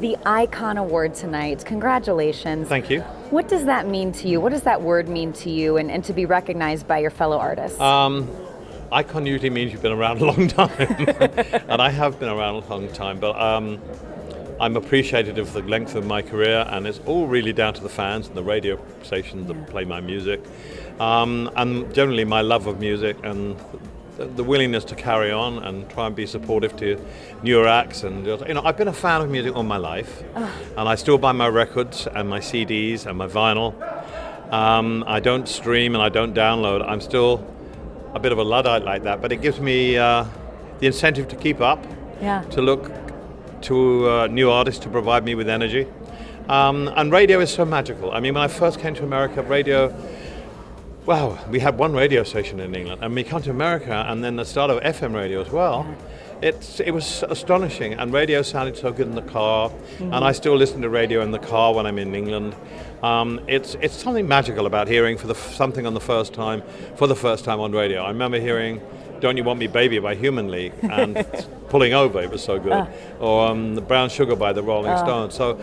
the Icon Award tonight. Congratulations. Thank you. What does that mean to you? What does that word mean to you, and to be recognized by your fellow artists? Icon usually means you've been around a long time, and I have been around a long time, but I'm appreciative of the length of my career, and it's all really down to the fans and the radio stations that play my music, and generally my love of music and the willingness to carry on and try and be supportive to newer acts. And just, I've been a fan of music all my life, and I still buy my records and my CDs and my vinyl. I don't stream and I don't download. I'm still a bit of a Luddite like that, but it gives me the incentive to keep up, to look to new artists to provide me with energy. And radio is so magical. I mean, when I first came to America, radio, wow, we had one radio station in England, and we come to America, and then the start of FM radio as well. It was astonishing, and radio sounded so good in the car, and I still listen to radio in the car when I'm in England. It's something magical about hearing something for the first time on radio. I remember hearing "Don't You Want Me Baby" by Human League and pulling over, it was so good. Or "The Brown Sugar" by the Rolling Stones. So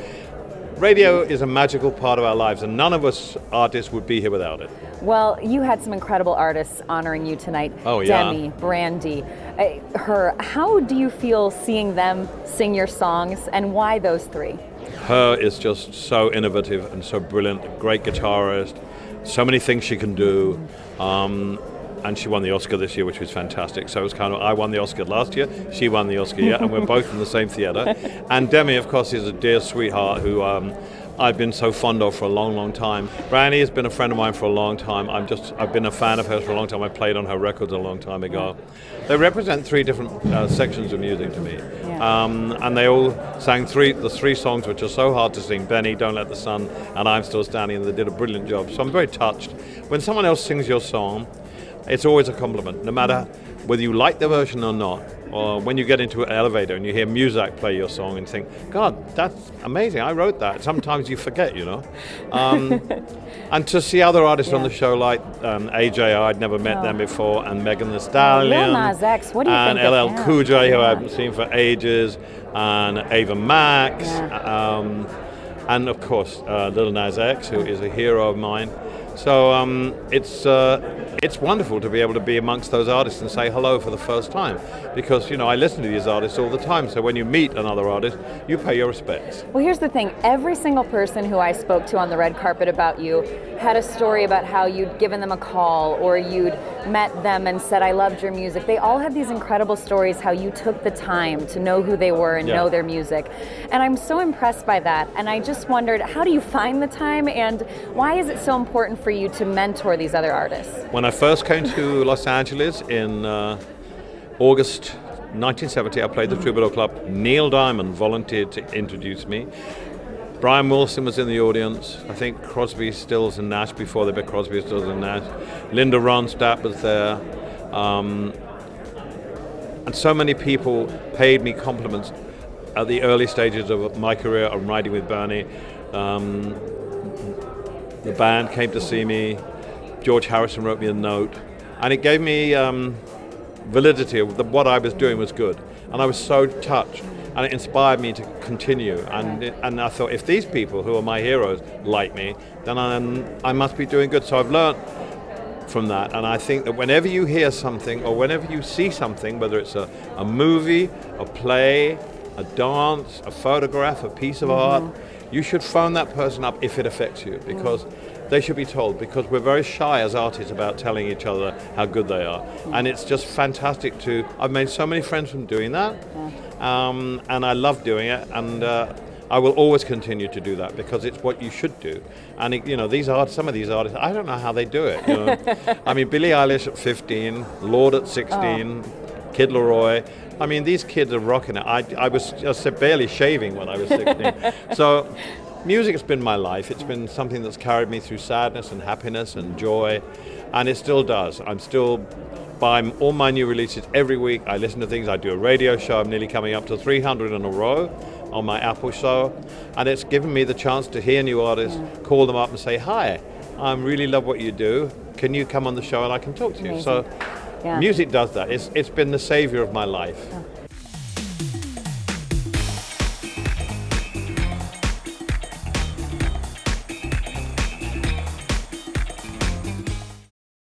radio is a magical part of our lives, and none of us artists would be here without it. Well, you had some incredible artists honoring you tonight. Oh, yeah. Demi, Brandi, H.E.R. How do you feel seeing them sing your songs, and why those three? H.E.R. is just so innovative and so brilliant, a great guitarist, so many things she can do. And she won the Oscar this year, which was fantastic. So it was kind of, I won the Oscar last year, she won the Oscar, and we're both in the same theatre. And Demi, of course, is a dear sweetheart who I've been so fond of for a long, long time. Brandi has been a friend of mine for a long time. I've been a fan of hers for a long time. I played on her records a long time ago. They represent three different sections of music to me. And they all sang the three songs which are so hard to sing: Benny, Don't Let the Sun, and I'm Still Standing, and they did a brilliant job. So I'm very touched. When someone else sings your song, it's always a compliment, no matter whether you like the version or not, or when you get into an elevator and you hear Muzak play your song and think, God, that's amazing, I wrote that. Sometimes you forget, And to see other artists on the show like H.E.R, I'd never met them before, and Megan Thee Stallion, Lil Nas X, what do you think and of LL him? Cool J, who I haven't seen for ages, and Ava Max, and of course Lil Nas X, who is a hero of mine. So it's wonderful to be able to be amongst those artists and say hello for the first time, because I listen to these artists all the time. So when you meet another artist, you pay your respects. Well, here's the thing. Every single person who I spoke to on the red carpet about you had a story about how you'd given them a call, or you'd met them and said, I loved your music. They all had these incredible stories how you took the time to know who they were and know their music. And I'm so impressed by that. And I just wondered, how do you find the time, and why is it so important for you to mentor these other artists? When I first came to Los Angeles in August 1970, I played the Troubadour Club. Neil Diamond volunteered to introduce me. Brian Wilson was in the audience. I think Crosby, Stills and Nash, before they were Crosby, Stills and Nash. Linda Ronstadt was there. And so many people paid me compliments at the early stages of my career of writing with Bernie. The band came to see me. George Harrison wrote me a note. And it gave me validity of what I was doing was good. And I was so touched. And it inspired me to continue. And I thought, if these people who are my heroes like me, then I must be doing good. So I've learned from that. And I think that whenever you hear something, or whenever you see something, whether it's a movie, a play, a dance, a photograph, a piece of art, you should phone that person up if it affects you, because they should be told, because we're very shy as artists about telling each other how good they are. And it's just fantastic I've made so many friends from doing that. And I love doing it, and I will always continue to do that, because it's what you should do. And some of these artists, I don't know how they do it. I mean, Billie Eilish at 15, Lorde at 16, Kid Laroi. I mean, these kids are rocking it. I was just barely shaving when I was 16. So music has been my life. It's been something that's carried me through sadness and happiness and joy, and it still does. I'm still buying all my new releases every week. I listen to things. I do a radio show. I'm nearly coming up to 300 in a row on my Apple show, and it's given me the chance to hear new artists, call them up and say, hi, I really love what you do. Can you come on the show and I can talk to you? Amazing. So music does that. It's been the savior of my life.